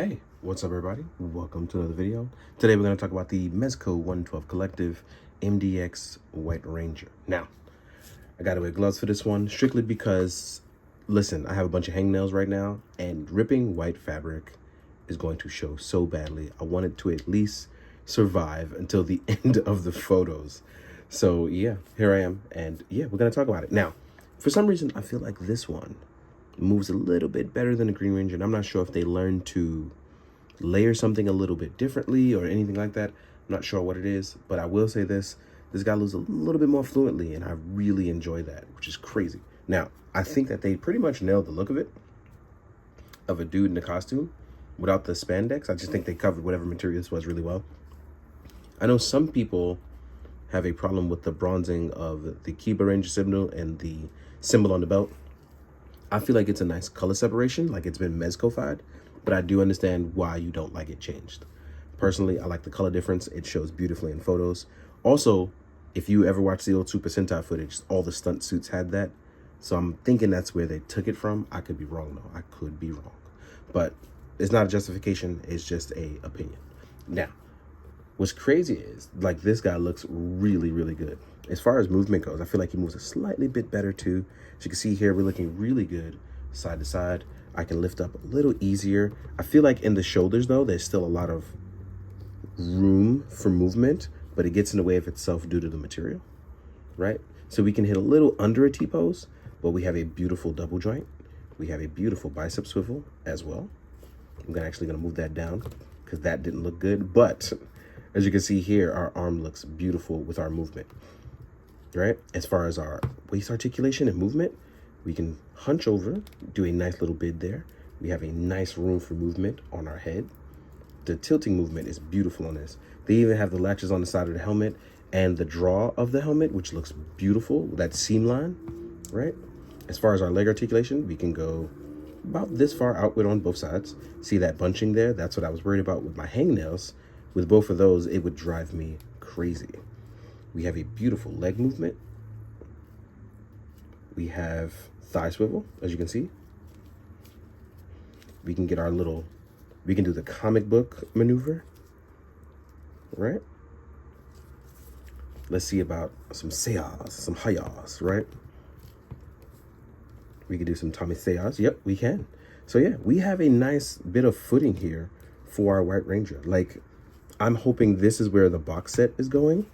Hey, what's up everybody? Welcome to another video. Today we're going to talk about the Mezco 112 Collective MDX White Ranger. Now, I got to wear gloves for this one strictly because, listen, I have a bunch of hangnails right now and ripping white fabric is going to show so badly. I want it to at least survive until the end of the photos. So yeah, here I am, and yeah, we're going to talk about it. Now, for some reason, I feel like this one moves a little bit better than the Green Ranger, and I'm not sure if they learned to layer something a little bit differently or anything like that. I'm not sure what it is, but I will say this guy moves a little bit more fluently, and I really enjoy that, which is crazy. Now, I think that they pretty much nailed the look of it, of a dude in a costume without the spandex. I just think they covered whatever material this was really well. I know some people have a problem with the bronzing of the Kiba Ranger symbol and the symbol on the belt. I feel like it's a nice color separation, like it's been Mezco-fied, but I do understand why you don't like it changed. Personally, I like the color difference. It shows beautifully in photos. Also, if you ever watch the old Super Sentai footage, all the stunt suits had that. So I'm thinking that's where they took it from. I could be wrong though. I could be wrong. But it's not a justification. It's just a opinion. Now, what's crazy is, like, this guy looks really, really good. As far as movement goes, I feel like he moves a slightly bit better too. As you can see here, we're looking really good side to side. I can lift up a little easier. I feel like in the shoulders though, there's still a lot of room for movement, but it gets in the way of itself due to the material, right? So we can hit a little under a T-pose, but we have a beautiful double joint. We have a beautiful bicep swivel as well. I'm actually gonna move that down because that didn't look good, but as you can see here, our arm looks beautiful with our movement, right? As far as our waist articulation and movement, we can hunch over, do a nice little bid there. We have a nice room for movement on our head. The tilting movement is beautiful on this. They even have the latches on the side of the helmet and the draw of the helmet, which looks beautiful, that seam line, right? As far as our leg articulation, we can go about this far outward on both sides. See that bunching there? That's what I was worried about with my hangnails. With both of those, it would drive me crazy. We have a beautiful leg movement. We have thigh swivel, as you can see. We can get our little, we can do the comic book maneuver, right? Let's see about some seias, some hayas, right? We can do some Tommy seias. Yep, we can. So yeah, we have a nice bit of footing here for our White Ranger. Like, I'm hoping this is where the box set is going,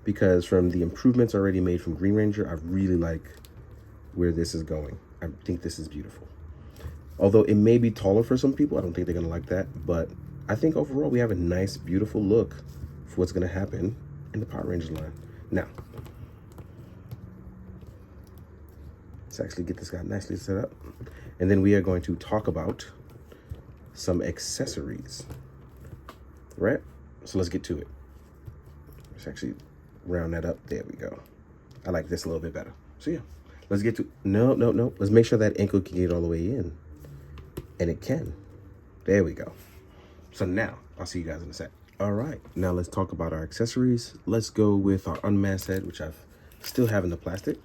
because from the improvements already made from Green Ranger, I really like where this is going. I think this is beautiful. Although it may be taller for some people, I don't think they're gonna like that, but I think overall we have a nice, beautiful look for what's gonna happen in the Power Rangers line. Now, let's actually get this guy nicely set up. And then we are going to talk about some accessories, right? So let's get to it. Let's actually round that up. There we go. I like this a little bit better. So yeah, let's get to, no. Let's make sure that ankle can get all the way in. And it can. There we go. So now, I'll see you guys in a sec. All right, now let's talk about our accessories. Let's go with our unmasked head, which I still have in the plastic.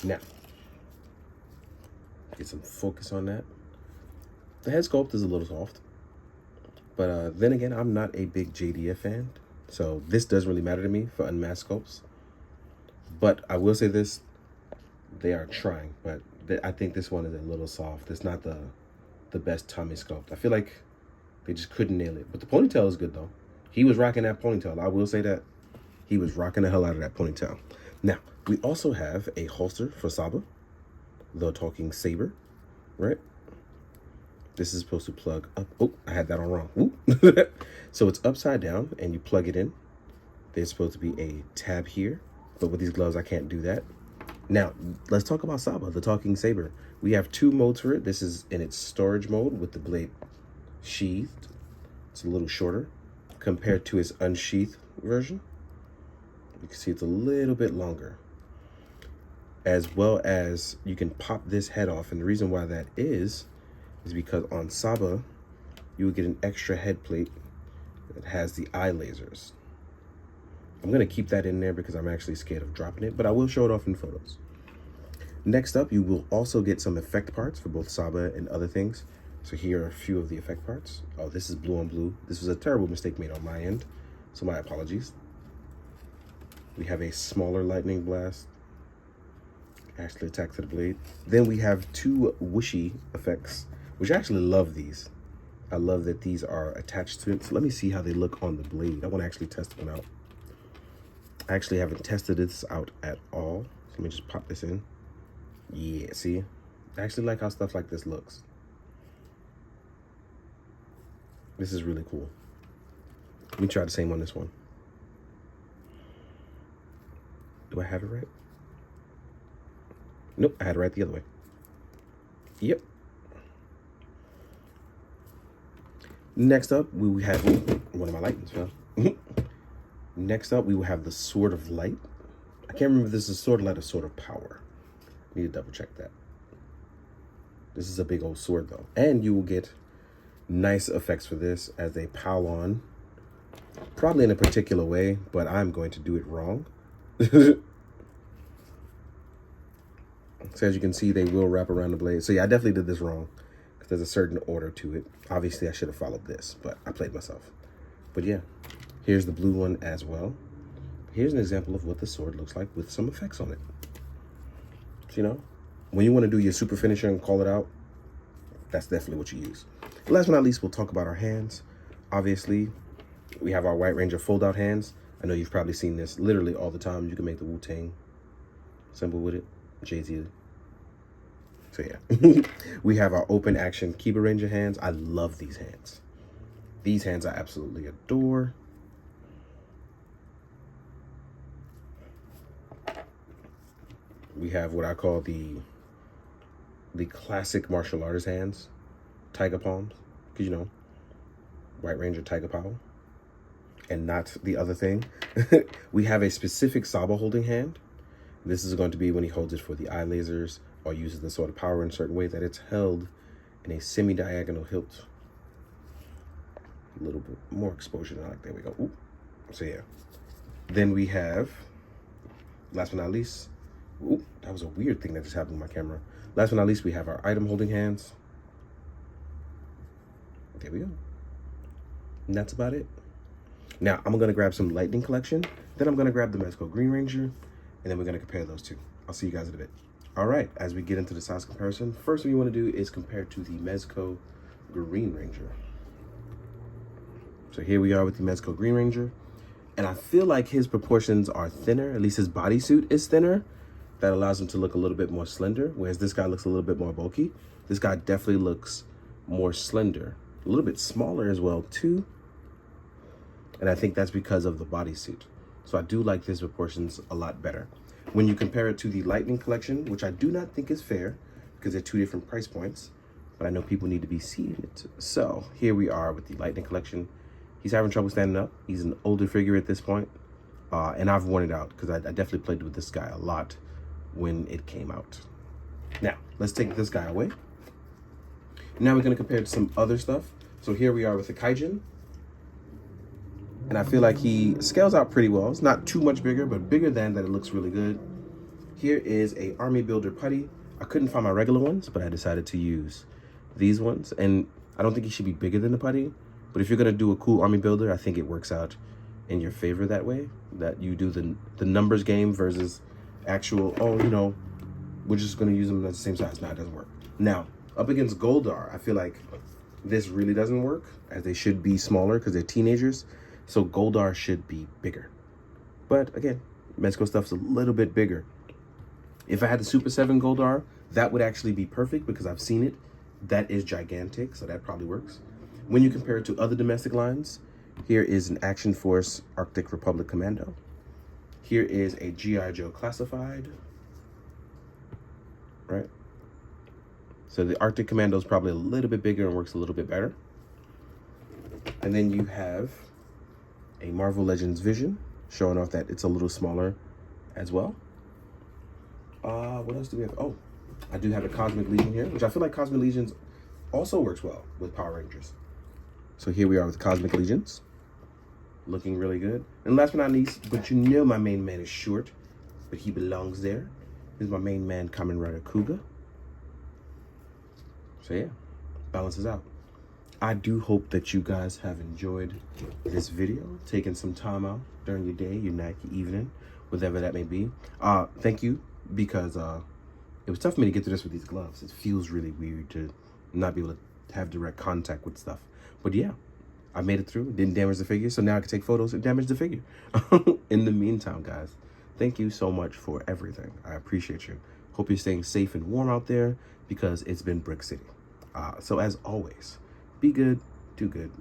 Now, get some focus on that. The head sculpt is a little soft, but then again, I'm not a big JDF fan, so this doesn't really matter to me for unmasked sculpts. But I will say this, they are trying, but I think this one is a little soft. It's not the best Tommy sculpt. I feel like they just couldn't nail it. But the ponytail is good though. He was rocking that ponytail. I will say that. He was rocking the hell out of that ponytail. Now, we also have a holster for Saba, the talking saber, right? This is supposed to plug up. Oh, I had that on wrong. So it's upside down and you plug it in. There's supposed to be a tab here, but with these gloves, I can't do that. Now, let's talk about Saba, the talking saber. We have two modes for it. This is in its storage mode with the blade sheathed. It's a little shorter compared to its unsheathed version. You can see it's a little bit longer. As well as you can pop this head off. And the reason why that is because on Saba, you would get an extra head plate that has the eye lasers. I'm gonna keep that in there because I'm actually scared of dropping it, but I will show it off in photos. Next up, you will also get some effect parts for both Saba and other things. So here are a few of the effect parts. Oh, this is blue on blue. This was a terrible mistake made on my end, so my apologies. We have a smaller lightning blast. Actually attack to the blade. Then we have two whooshy effects, which I actually love these. I love that these are attached to it. So let me see how they look on the blade. I want to actually test one out. I actually haven't tested this out at all. So let me just pop this in. Yeah, see? I actually like how stuff like this looks. This is really cool. Let me try the same on this one. Do I have it right? Nope, I had it right the other way. Yep. Next up, we have one of my lightnings fell. Next up, we will have the Sword of Light. I can't remember if this is Sword of Light or Sword of Power. I need to double check that. This is a big old sword though. And you will get nice effects for this as they pile on. Probably in a particular way, but I'm going to do it wrong. So as you can see, they will wrap around the blade. So yeah, I definitely did this wrong because there's a certain order to it. Obviously, I should have followed this, but I played myself. But yeah, here's the blue one as well. Here's an example of what the sword looks like with some effects on it. So, you know, when you want to do your super finisher and call it out, that's definitely what you use. Last but not least, we'll talk about our hands. Obviously, we have our White Ranger fold-out hands. I know you've probably seen this literally all the time. You can make the Wu-Tang symbol with it. Jay-Z. So yeah, we have our open action Kiba Ranger hands. I love these hands. These hands I absolutely adore. We have what I call the classic martial artist hands, tiger palms, because you know, White Ranger tiger power, and not the other thing. We have a specific Saba holding hand. This is going to be when he holds it for the eye lasers or uses the Sword of Power in a certain way that it's held in a semi-diagonal hilt. A little bit more exposure than I like. There we go. Ooh. So yeah. Then we have, last but not least, ooh, that was a weird thing that just happened with my camera. Last but not least, we have our item holding hands. There we go. And that's about it. Now, I'm going to grab some Lightning Collection. Then I'm going to grab the Mezco Green Ranger. And then we're going to compare those two. I'll see you guys in a bit. All right, as we get into the size comparison, first thing you want to do is compare to the Mezco Green Ranger. So here we are with the Mezco Green Ranger. And I feel like his proportions are thinner, at least his bodysuit is thinner. That allows him to look a little bit more slender, whereas this guy looks a little bit more bulky. This guy definitely looks more slender, a little bit smaller as well too. And I think that's because of the bodysuit. So I do like his proportions a lot better. When you compare it to the Lightning Collection, which I do not think is fair because they're two different price points, but I know people need to be seeing it. So here we are with the Lightning Collection. He's having trouble standing up. He's an older figure at this point. And I've worn it out because I definitely played with this guy a lot when it came out. Now, let's take this guy away. Now we're going to compare it to some other stuff. So here we are with the Kaijin. And I feel like he scales out pretty well. It's not too much bigger, but bigger than that it looks really good. Here is a Army Builder putty. I couldn't find my regular ones, but I decided to use these ones. And I don't think he should be bigger than the putty. But if you're going to do a cool Army Builder, I think it works out in your favor that way. That you do the numbers game versus actual, oh, you know, we're just going to use them at the same size. No, it doesn't work. Now, up against Goldar, I feel like this really doesn't work, as they should be smaller because they're teenagers. So Goldar should be bigger. But again, Mezco stuff's a little bit bigger. If I had the Super 7 Goldar, that would actually be perfect because I've seen it. That is gigantic, so that probably works. When you compare it to other domestic lines, here is an Action Force Arctic Republic Commando. Here is a G.I. Joe Classified. Right? So the Arctic Commando is probably a little bit bigger and works a little bit better. And then you have a Marvel Legends Vision, showing off that it's a little smaller as well. What else do we have? Oh, I do have a Cosmic Legion here, which I feel like Cosmic Legions also works well with Power Rangers. So here we are with Cosmic Legions, looking really good. And last but not least, but you know my main man is short, but he belongs there. This is my main man, Kamen Rider Kuga. So yeah, balances out. I do hope that you guys have enjoyed this video, taking some time out during your day, your night, your evening, whatever that may be. Thank you, because it was tough for me to get through this with these gloves. It feels really weird to not be able to have direct contact with stuff. But yeah, I made it through, didn't damage the figure, so now I can take photos and damage the figure. In the meantime, guys, thank you so much for everything. I appreciate you. Hope you're staying safe and warm out there, because it's been Brick City. So as always, be good, do good,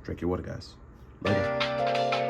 drink your water, guys. Later.